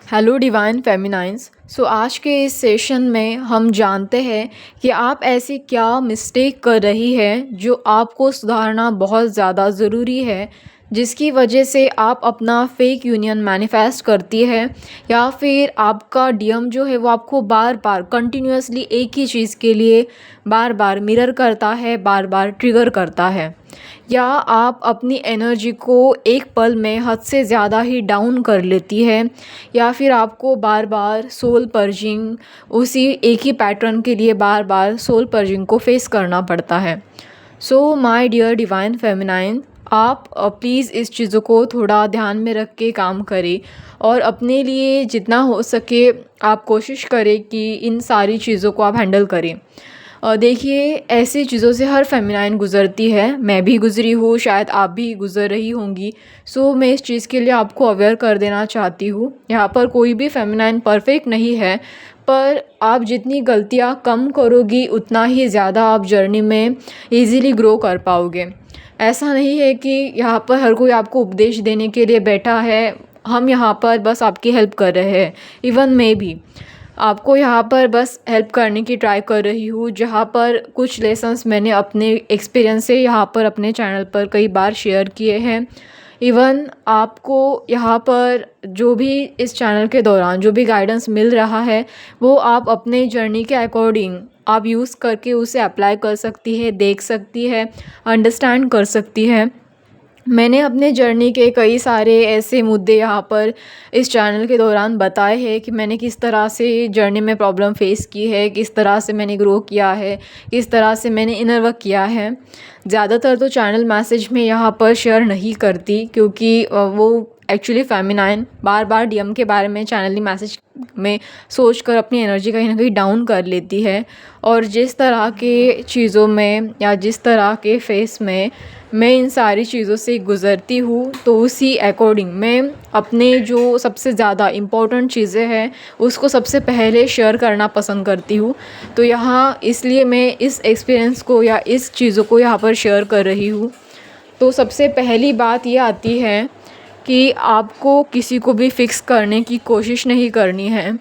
Hello divine फेमिनाइंस। आज के इस सेशन में हम जानते हैं कि आप ऐसी क्या मिस्टेक कर रही है जो आपको सुधारना बहुत ज़्यादा ज़रूरी है, जिसकी वजह से आप अपना फेक यूनियन मैनिफेस्ट करती है, या फिर आपका डीएम जो है वो आपको बार बार कंटिन्यूअसली एक ही चीज़ के लिए बार बार मिरर करता है, बार बार ट्रिगर करता है, या आप अपनी एनर्जी को एक पल में हद से ज़्यादा ही डाउन कर लेती है, या फिर आपको बार बार सोल पर्जिंग उसी एक ही पैटर्न के लिए बार बार सोल पर्जिंग को फेस करना पड़ता है। माय डियर डिवाइन फेमिनाइन, आप प्लीज़ इस चीज़ों को थोड़ा ध्यान में रख के काम करें और अपने लिए जितना हो सके आप कोशिश करें कि इन सारी चीज़ों को आप हैंडल करें। देखिए, ऐसी चीज़ों से हर फेमिनाइन गुज़रती है, मैं भी गुज़री हूँ, शायद आप भी गुज़र रही होंगी। मैं इस चीज़ के लिए आपको अवेयर कर देना चाहती हूँ। यहाँ पर कोई भी फेमिनाइन परफेक्ट नहीं है, पर आप जितनी गलतियाँ कम करोगी उतना ही ज़्यादा आप जर्नी में ईज़िली ग्रो कर पाओगे। ऐसा नहीं है कि यहाँ पर हर कोई आपको उपदेश देने के लिए बैठा है, हम यहाँ पर बस आपकी हेल्प कर रहे हैं। इवन मैं भी आपको यहाँ पर बस हेल्प करने की ट्राई कर रही हूँ, जहाँ पर कुछ लेसन्स मैंने अपने एक्सपीरियंस से यहाँ पर अपने चैनल पर कई बार शेयर किए हैं। इवन आपको यहाँ पर जो भी इस चैनल के दौरान जो भी गाइडेंस मिल रहा है, वो आप अपने जर्नी के अकॉर्डिंग आप यूज़ करके उसे अप्लाई कर सकती है, देख सकती है, अंडरस्टैंड कर सकती है। मैंने अपने जर्नी के कई सारे ऐसे मुद्दे यहाँ पर इस चैनल के दौरान बताए हैं कि मैंने किस तरह से जर्नी में प्रॉब्लम फेस की है, किस तरह से मैंने ग्रो किया है, किस तरह से मैंने इनर वर्क किया है। ज़्यादातर तो चैनल मैसेज में यहाँ पर शेयर नहीं करती, क्योंकि वो एक्चुअली फेमिनाइन बार बार डीएम के बारे में चैनली मैसेज में सोच कर अपनी एनर्जी कहीं ना कहीं डाउन कर लेती है। और जिस तरह के चीज़ों में या जिस तरह के फेस में मैं इन सारी चीज़ों से गुज़रती हूँ, तो उसी अकॉर्डिंग मैं अपने जो सबसे ज़्यादा इम्पोर्टेंट चीज़ें हैं उसको सबसे पहले शेयर करना पसंद करती हूँ। तो यहाँ इसलिए मैं इस एक्सपीरियंस को या इस चीज़ों को यहाँ पर शेयर कर रही हूँ। तो सबसे पहली बात ये आती है कि आपको किसी को भी फ़िक्स करने की कोशिश नहीं करनी है।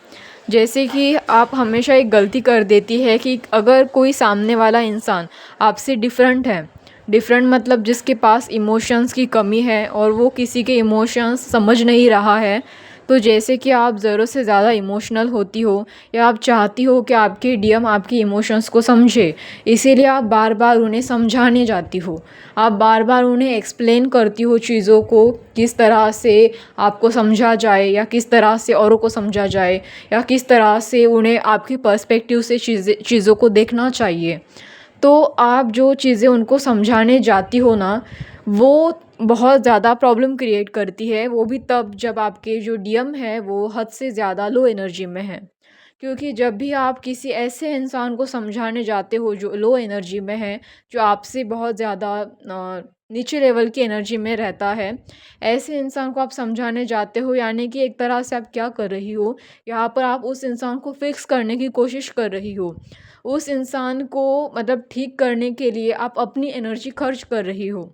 जैसे कि आप हमेशा एक गलती कर देती है कि अगर कोई सामने वाला इंसान आपसे डिफरेंट है, डिफरेंट मतलब जिसके पास इमोशंस की कमी है और वो किसी के इमोशंस समझ नहीं रहा है, तो जैसे कि आप ज़रूरत से ज़्यादा इमोशनल होती हो या आप चाहती हो कि आपके डीएम आपकी इमोशंस को समझे, इसीलिए आप बार बार उन्हें समझाने जाती हो, आप बार बार उन्हें एक्सप्लेन करती हो चीज़ों को, किस तरह से आपको समझा जाए या किस तरह से औरों को समझा जाए या किस तरह से उन्हें आपकी पर्सपेक्टिव से चीज़ों को देखना चाहिए। तो आप जो चीज़ें उनको समझाने जाती हो ना, वो बहुत ज़्यादा प्रॉब्लम क्रिएट करती है, वो भी तब जब आपके जो डीएम है वो हद से ज़्यादा लो एनर्जी में है। क्योंकि जब भी आप किसी ऐसे इंसान को समझाने जाते हो जो लो एनर्जी में है, जो आपसे बहुत ज़्यादा नीचे लेवल की एनर्जी में रहता है, ऐसे इंसान को आप समझाने जाते हो, यानी कि एक तरह से आप क्या कर रही हो, यहाँ पर आप उस इंसान को फिक्स करने की कोशिश कर रही हो। उस इंसान को मतलब ठीक करने के लिए आप अपनी एनर्जी खर्च कर रही हो।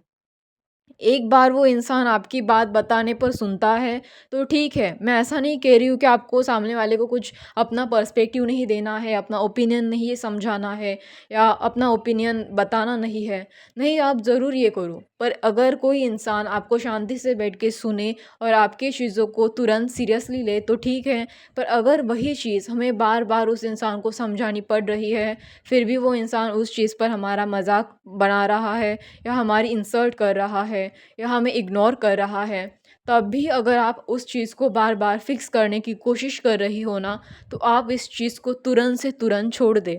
एक बार वो इंसान आपकी बात बताने पर सुनता है तो ठीक है, मैं ऐसा नहीं कह रही हूँ कि आपको सामने वाले को कुछ अपना पर्सपेक्टिव नहीं देना है, अपना ओपिनियन नहीं समझाना है या अपना ओपिनियन बताना नहीं है। नहीं, आप ज़रूर ये करो, पर अगर कोई इंसान आपको शांति से बैठ के सुने और आपकी चीज़ों को तुरंत सीरियसली ले तो ठीक है। पर अगर वही चीज़ हमें बार बार उस इंसान को समझानी पड़ रही है, फिर भी वो इंसान उस चीज़ पर हमारा मजाक बना रहा है या हमारी इंसल्ट कर रहा है या हमें इग्नोर कर रहा है, तब भी अगर आप उस चीज़ को बार बार फिक्स करने की कोशिश कर रही हो ना, तो आप इस चीज़ को तुरंत से तुरंत छोड़ दें।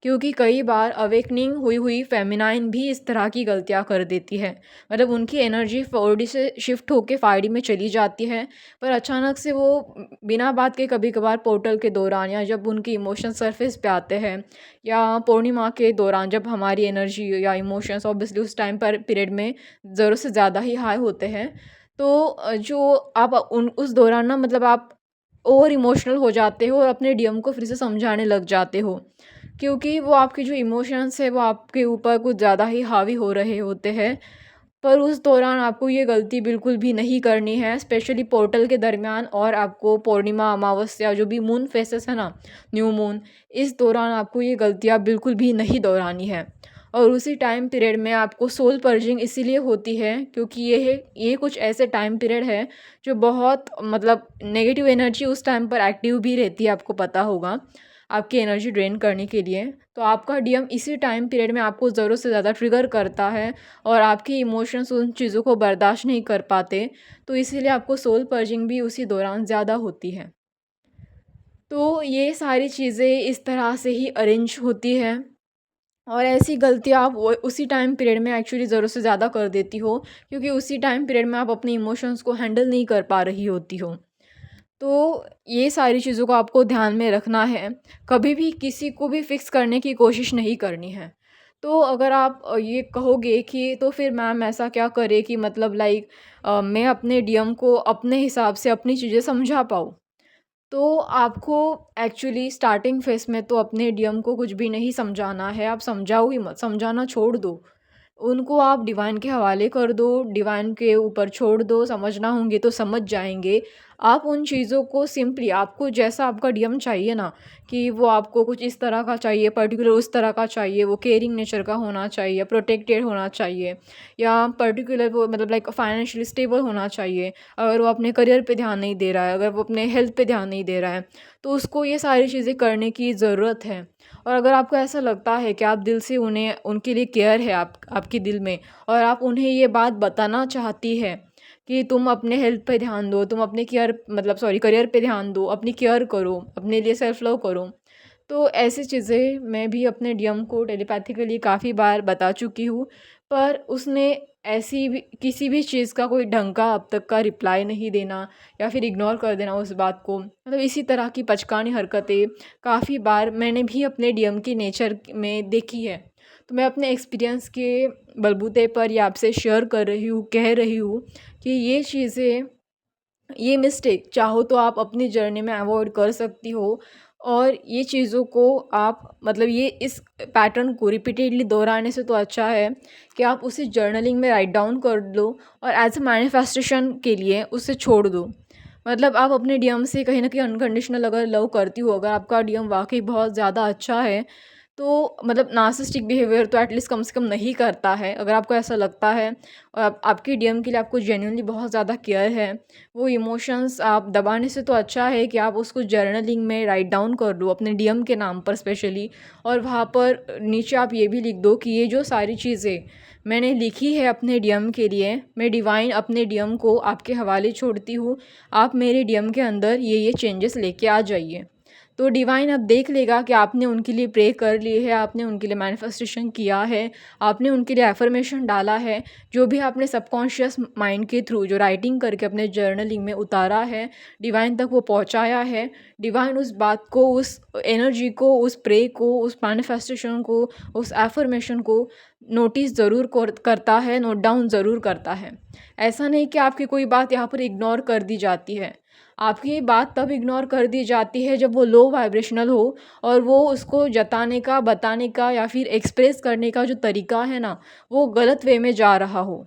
क्योंकि कई बार अवेकनिंग हुई हुई फेमिनाइन भी इस तरह की गलतियां कर देती है, मतलब उनकी एनर्जी 4D से शिफ्ट होके 5D में चली जाती है, पर अचानक से वो बिना बात के कभी कभार पोर्टल के दौरान या जब उनके इमोशन सरफेस पे आते हैं या पूर्णिमा के दौरान जब हमारी एनर्जी या इमोशंस ऑब्वियसली उस टाइम पर पीरियड में ज़रूरत से ज़्यादा ही हाई होते हैं, तो जो आप उन उस दौरान ना मतलब आप ओवर इमोशनल हो जाते हो और अपने डीएम को फिर से समझाने लग जाते हो, क्योंकि वो आपके जो इमोशंस है वो आपके ऊपर कुछ ज़्यादा ही हावी हो रहे होते हैं। पर उस दौरान आपको ये गलती बिल्कुल भी नहीं करनी है, स्पेशली पोर्टल के दरमियान और आपको पूर्णिमा, अमावस्या जो भी मून फेसेस है ना, न्यू मून, इस दौरान आपको ये गलतियाँ बिल्कुल भी नहीं दोहरानी है। और उसी टाइम पीरियड में आपको सोल पर्जिंग इसीलिए होती है क्योंकि ये कुछ ऐसे टाइम पीरियड है जो बहुत मतलब नेगेटिव एनर्जी उस टाइम पर एक्टिव भी रहती है, आपको पता होगा, आपकी एनर्जी ड्रेन करने के लिए। तो आपका डीएम इसी टाइम पीरियड में आपको ज़रूरत से ज़्यादा ट्रिगर करता है और आपके इमोशंस उन चीज़ों को बर्दाश्त नहीं कर पाते, तो इसीलिए आपको सोल पर्जिंग भी उसी दौरान ज़्यादा होती है। तो ये सारी चीज़ें इस तरह से ही अरेंज होती है और ऐसी गलतियाँ आप वो उसी टाइम पीरियड में एक्चुअली ज़रूरत से ज़्यादा कर देती हो क्योंकि उसी टाइम पीरियड में आप अपने इमोशंस को हैंडल नहीं कर पा रही होती हो। तो ये सारी चीज़ों को आपको ध्यान में रखना है, कभी भी किसी को भी फ़िक्स करने की कोशिश नहीं करनी है। तो अगर आप ये कहोगे कि तो फिर मैम ऐसा क्या करें कि मतलब लाइक मैं अपने डीएम को अपने हिसाब से अपनी चीज़ें समझा पाऊँ। तो आपको एक्चुअली स्टार्टिंग फ़ेज़ में तो अपने डीएम को कुछ भी नहीं समझाना है, आप समझाओ ही मत, समझाना छोड़ दो। उनको आप डिवाइन के हवाले कर दो, डिवाइन के ऊपर छोड़ दो, समझना होंगे तो समझ जाएँगे। आप उन चीज़ों को सिंपली आपको जैसा आपका डीएम चाहिए ना, कि वो आपको कुछ इस तरह का चाहिए, पर्टिकुलर उस तरह का चाहिए, वो केयरिंग नेचर का होना चाहिए, प्रोटेक्टेड होना चाहिए या पर्टिकुलर वो मतलब लाइक फाइनेंशियली स्टेबल होना चाहिए। अगर वो अपने करियर पे ध्यान नहीं दे रहा है, अगर वो अपने हेल्थ पे ध्यान नहीं दे रहा है, तो उसको ये सारी चीज़ें करने की ज़रूरत है। और अगर आपको ऐसा लगता है कि आप दिल से उन्हें उनके लिए केयर है आपके दिल में और आप उन्हें ये बात बताना चाहती है कि तुम अपने हेल्थ पे ध्यान दो, तुम अपने करियर पे ध्यान दो, अपनी केयर करो, अपने लिए सेल्फ लव करो। तो ऐसी चीज़ें मैं भी अपने डीएम को टेलीपैथिकली काफ़ी बार बता चुकी हूँ, पर उसने ऐसी भी किसी भी चीज़ का कोई ढंग का अब तक का रिप्लाई नहीं देना या फिर इग्नोर कर देना उस बात को, मतलब इसी तरह की पचकानी हरकतें काफ़ी बार मैंने भी अपने डीएम के नेचर में देखी है। तो मैं अपने एक्सपीरियंस के बलबूते पर ये आपसे शेयर कर रही हूँ, कह रही हूँ कि ये मिस्टेक चाहो तो आप अपनी जर्नी में अवॉइड कर सकती हो और ये चीज़ों को आप मतलब ये इस पैटर्न को रिपीटेडली दोहराने से तो अच्छा है कि आप उसे जर्नलिंग में राइट डाउन कर दो और एज अ मैनिफेस्टेशन के लिए उसे छोड़ दो। मतलब आप अपने डीएम से कहीं न कहीं अनकंडीशनल अगर लव करती हो, अगर आपका डीएम वाक़ई बहुत ज़्यादा अच्छा है, तो मतलब नार्सिसिस्टिक बिहेवियर तो एटलीस्ट कम से कम नहीं करता है। अगर आपको ऐसा लगता है और आपके डीएम के लिए आपको जेन्युइनली बहुत ज़्यादा केयर है, वो इमोशंस आप दबाने से तो अच्छा है कि आप उसको जर्नलिंग में राइट डाउन कर दो अपने डीएम के नाम पर स्पेशली, और वहाँ पर नीचे आप ये भी लिख दो कि ये जो सारी चीज़ें मैंने लिखी है अपने डीएम के लिए, मैं डिवाइन अपने डीएम को आपके हवाले छोड़ती हूँ। आप मेरे डीएम के अंदर ये चेंजेस लेके आ जाइए। तो डिवाइन अब देख लेगा कि आपने उनके लिए प्रे कर ली है, आपने उनके लिए मैनिफेस्टेशन किया है, आपने उनके लिए एफर्मेशन डाला है, जो भी आपने सबकॉन्शियस माइंड के थ्रू जो राइटिंग करके अपने जर्नलिंग में उतारा है, डिवाइन तक वो पहुंचाया है। डिवाइन उस बात को, उस एनर्जी को, उस प्रे को, उस मैनिफेस्टेशन को, उस एफर्मेशन को नोटिस ज़रूर करता है, नोट डाउन ज़रूर करता है। ऐसा नहीं कि आपकी कोई बात यहाँ पर इग्नोर कर दी जाती है। आपकी बात तब इग्नोर कर दी जाती है जब वो लो वाइब्रेशनल हो और वो उसको जताने का, बताने का या फिर एक्सप्रेस करने का जो तरीका है ना, वो गलत वे में जा रहा हो।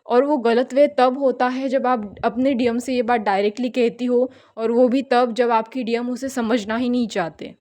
और वो गलत वे तब होता है जब आप अपने डीएम से ये बात डायरेक्टली कहती हो, और वो भी तब जब आपकी डीएम उसे समझना ही नहीं चाहते।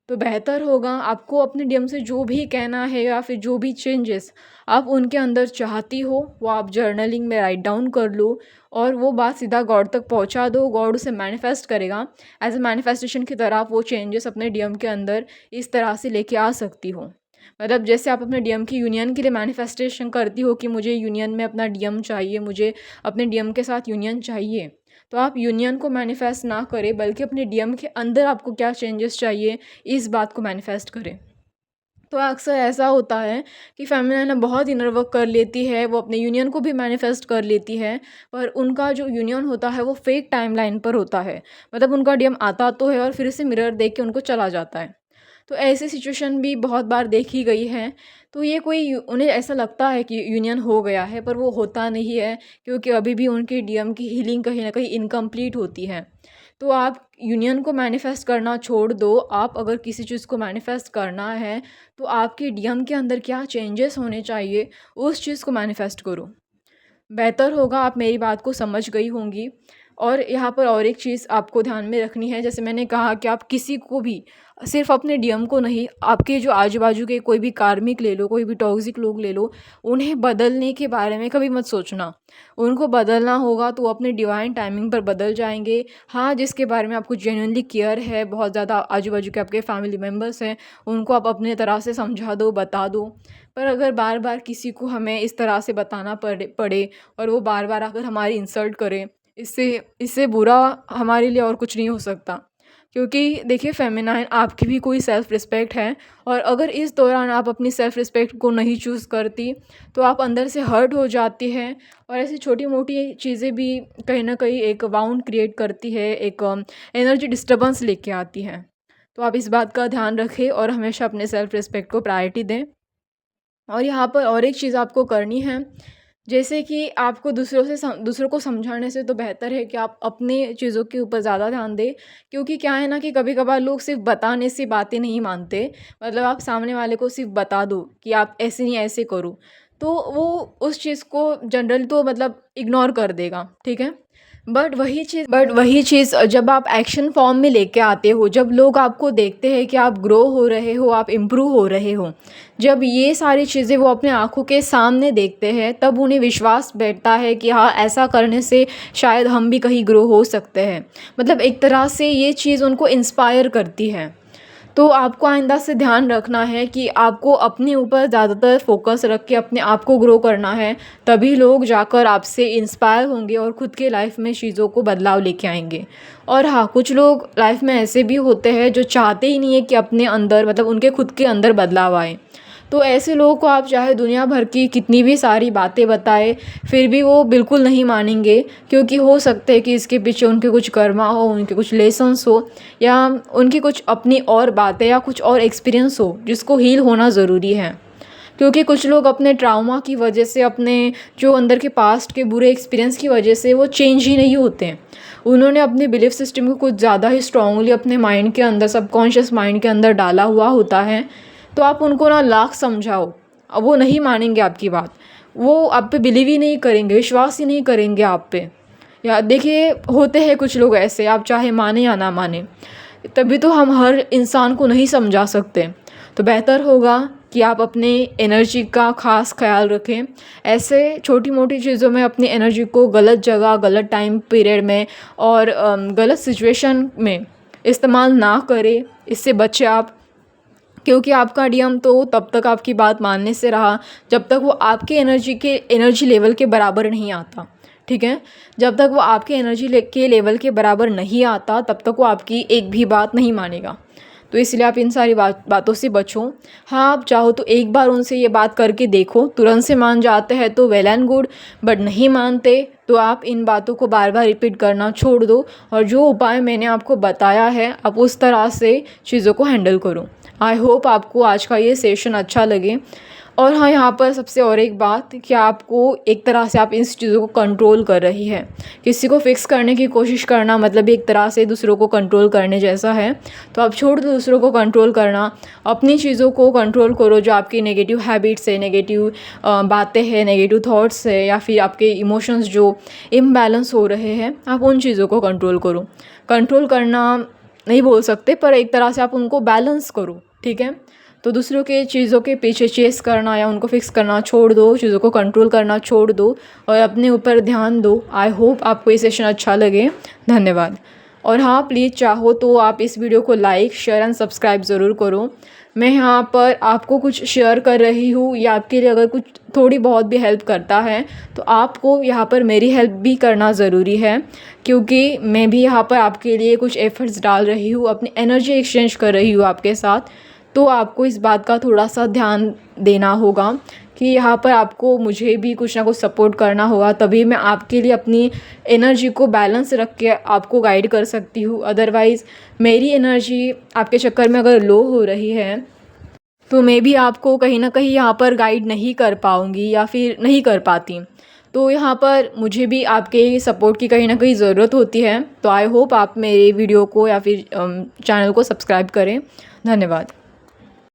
तो बेहतर होगा आपको अपने डीएम से जो भी कहना है या फिर जो भी चेंजेस आप उनके अंदर चाहती हो, वो आप जर्नलिंग में राइट डाउन कर लो और वो बात सीधा गॉड तक पहुंचा दो। गॉड उसे मैनिफेस्ट करेगा। एज ए मैनिफेस्टेशन की तरह आप वो चेंजेस अपने डीएम के अंदर इस तरह से लेके आ सकती हो। मतलब जैसे आप अपने डीएम की यूनियन के लिए मैनिफेस्टेशन करती हो कि मुझे यूनियन में अपना डीएम चाहिए, मुझे अपने डीएम के साथ यूनियन चाहिए, तो आप यूनियन को मैनिफेस्ट ना करें बल्कि अपने डीएम के अंदर आपको क्या चेंजेस चाहिए, इस बात को मैनिफेस्ट करें। तो अक्सर ऐसा होता है कि फैमिली है ना बहुत इनर वर्क कर लेती है, वो अपने यूनियन को भी मैनिफेस्ट कर लेती है, पर उनका जो यूनियन होता है वो फेक टाइमलाइन पर होता है। मतलब उनका डीएम आता तो है और फिर से मिरर देख के उनको चला जाता है। तो ऐसी सिचुएशन भी बहुत बार देखी गई है। तो ये उन्हें ऐसा लगता है कि यूनियन हो गया है, पर वो होता नहीं है क्योंकि अभी भी उनके डीएम की हीलिंग कहीं न कहीं इनकम्प्लीट होती है। तो आप यूनियन को मैनिफेस्ट करना छोड़ दो। आप अगर किसी चीज़ को मैनिफेस्ट करना है, तो आपके डीएम के अंदर क्या चेंजेस होने चाहिए, उस चीज़ को मैनिफेस्ट करो। बेहतर होगा आप मेरी बात को समझ गई होंगी। और यहाँ पर और एक चीज़ आपको ध्यान में रखनी है, जैसे मैंने कहा कि आप किसी को भी, सिर्फ अपने डीएम को नहीं, आपके जो आजू बाजू के कोई भी कार्मिक ले लो, कोई भी टॉक्सिक लोग ले लो, उन्हें बदलने के बारे में कभी मत सोचना। उनको बदलना होगा तो वो अपने डिवाइन टाइमिंग पर बदल जाएंगे। हाँ, जिसके बारे में आपको जेन्युइनली केयर है, बहुत ज़्यादा आजू बाजू के आपके फैमिली मेम्बर्स हैं, उनको आप अपने तरह से समझा दो, बता दो। पर अगर बार बार किसी को हमें इस तरह से बताना पड़े और वो बार बार अगर हमारी इंसल्ट करे, इससे इससे बुरा हमारे लिए और कुछ नहीं हो सकता। क्योंकि देखिए, फेमिनाइन आपकी भी कोई सेल्फ़ रिस्पेक्ट है, और अगर इस दौरान आप अपनी सेल्फ़ रिस्पेक्ट को नहीं चूज़ करती तो आप अंदर से हर्ट हो जाती हैं। और ऐसी छोटी मोटी चीज़ें भी कहीं ना कहीं एक वाउंड क्रिएट करती है, एक एनर्जी डिस्टर्बेंस लेके आती हैं। तो आप इस बात का ध्यान रखें और हमेशा अपने सेल्फ़ रिस्पेक्ट को प्रायोरिटी दें। और यहाँ पर और एक चीज़ आपको करनी है, जैसे कि आपको दूसरों को समझाने से तो बेहतर है कि आप अपने चीज़ों के ऊपर ज़्यादा ध्यान दें। क्योंकि क्या है ना कि कभी कभार लोग सिर्फ बताने से बातें नहीं मानते। मतलब आप सामने वाले को सिर्फ बता दो कि आप ऐसे नहीं ऐसे करो, तो वो उस चीज़ को जनरली तो मतलब इग्नोर कर देगा, ठीक है। बट वही चीज़ जब आप एक्शन फॉर्म में लेके आते हो, जब लोग आपको देखते हैं कि आप ग्रो हो रहे हो, आप इम्प्रूव हो रहे हो, जब ये सारी चीज़ें वो अपने आँखों के सामने देखते हैं, तब उन्हें विश्वास बैठता है कि हाँ, ऐसा करने से शायद हम भी कहीं ग्रो हो सकते हैं। मतलब एक तरह से ये चीज़ उनको इंस्पायर करती है। तो आपको आइंदा से ध्यान रखना है कि आपको अपने ऊपर ज़्यादातर फोकस रख के अपने आप को ग्रो करना है। तभी लोग जाकर आपसे इंस्पायर होंगे और ख़ुद के लाइफ में चीज़ों को बदलाव लेके आएंगे। और हाँ, कुछ लोग लाइफ में ऐसे भी होते हैं जो चाहते ही नहीं है कि अपने अंदर, मतलब उनके खुद के अंदर बदलाव आए। तो ऐसे लोगों को आप चाहे दुनिया भर की कितनी भी सारी बातें बताए, फिर भी वो बिल्कुल नहीं मानेंगे। क्योंकि हो सकता है कि इसके पीछे उनके कुछ कर्मा हो, उनके कुछ लेसन्स हो, या उनकी कुछ अपनी और बातें या कुछ और एक्सपीरियंस हो जिसको हील होना ज़रूरी है। क्योंकि कुछ लोग अपने ट्रामा की वजह से, अपने जो अंदर के पास्ट के बुरे एक्सपीरियंस की वजह से वो चेंज ही नहीं होते हैं। उन्होंने अपने बिलीफ सिस्टम को कुछ ज़्यादा ही स्ट्रांगली अपने माइंड के अंदर, सबकॉन्शियस माइंड के अंदर डाला हुआ होता है। तो आप उनको ना लाख समझाओ, अब वो नहीं मानेंगे आपकी बात। वो आप पे बिलीव ही नहीं करेंगे, विश्वास ही नहीं करेंगे आप पे। या देखिए, होते हैं कुछ लोग ऐसे, आप चाहे माने या ना माने, तभी तो हम हर इंसान को नहीं समझा सकते। तो बेहतर होगा कि आप अपने एनर्जी का ख़ास ख्याल रखें। ऐसे छोटी मोटी चीज़ों में अपनी एनर्जी को गलत जगह, गलत टाइम पीरियड में और गलत सिचुएशन में इस्तेमाल ना करें, इससे बचें आप। क्योंकि आपका डीएम तो तब तक आपकी बात मानने से रहा जब तक वो आपके एनर्जी लेवल के बराबर नहीं आता, ठीक है। जब तक वो आपके के लेवल के बराबर नहीं आता, तब तक वो आपकी एक भी बात नहीं मानेगा। तो इसलिए आप इन सारी बातों से बचो। हाँ, आप चाहो तो एक बार उनसे ये बात करके देखो, तुरंत से मान जाते हैं तो वेल एंड गुड, बट नहीं मानते तो आप इन बातों को बार बार रिपीट करना छोड़ दो। और जो उपाय मैंने आपको बताया है, आप उस तरह से चीज़ों को हैंडल करो। आई होप आपको आज का ये सेशन अच्छा लगे। और हाँ, यहाँ पर सबसे और एक बात कि आपको एक तरह से आप इन चीज़ों को कंट्रोल कर रही है। किसी को फिक्स करने की कोशिश करना मतलब एक तरह से दूसरों को कंट्रोल करने जैसा है। तो आप छोड़ दो दूसरों को कंट्रोल करना, अपनी चीज़ों को कंट्रोल करो। जो आपकी नेगेटिव हैबिट्स है, नेगेटिव बातें हैं, नेगेटिव थॉट्स है, या फिर आपके इमोशंस जो इम्बैलेंस हो रहे हैं, आप उन चीज़ों को कंट्रोल करो। कंट्रोल करना नहीं बोल सकते, पर एक तरह से आप उनको बैलेंस करो, ठीक है। तो दूसरों के चीज़ों के पीछे चेस करना या उनको फिक्स करना छोड़ दो, चीज़ों को कंट्रोल करना छोड़ दो और अपने ऊपर ध्यान दो। आई होप आपको ये सेशन अच्छा लगे। धन्यवाद। और हाँ, प्लीज़ चाहो तो आप इस वीडियो को लाइक, शेयर एंड सब्सक्राइब ज़रूर करो। मैं यहाँ पर आपको कुछ शेयर कर रही हूँ, या आपके लिए अगर कुछ थोड़ी बहुत भी हेल्प करता है तो आपको यहाँ पर मेरी हेल्प भी करना ज़रूरी है। क्योंकि मैं भी यहाँ पर आपके लिए कुछ एफर्ट्स डाल रही हूँ, अपनी एनर्जी एक्सचेंज कर रही हूँ आपके साथ। तो आपको इस बात का थोड़ा सा ध्यान देना होगा कि यहाँ पर आपको मुझे भी कुछ ना कुछ सपोर्ट करना होगा, तभी मैं आपके लिए अपनी एनर्जी को बैलेंस रख के आपको गाइड कर सकती हूँ। अदरवाइज़ मेरी एनर्जी आपके चक्कर में अगर लो हो रही है तो मैं भी आपको कहीं ना कहीं यहाँ पर गाइड नहीं कर पाऊँगी या फिर नहीं कर पाती। तो यहाँ पर मुझे भी आपके सपोर्ट की कहीं ना कहीं ज़रूरत होती है। तो आई होप आप मेरे वीडियो को या फिर चैनल को सब्सक्राइब करें। धन्यवाद।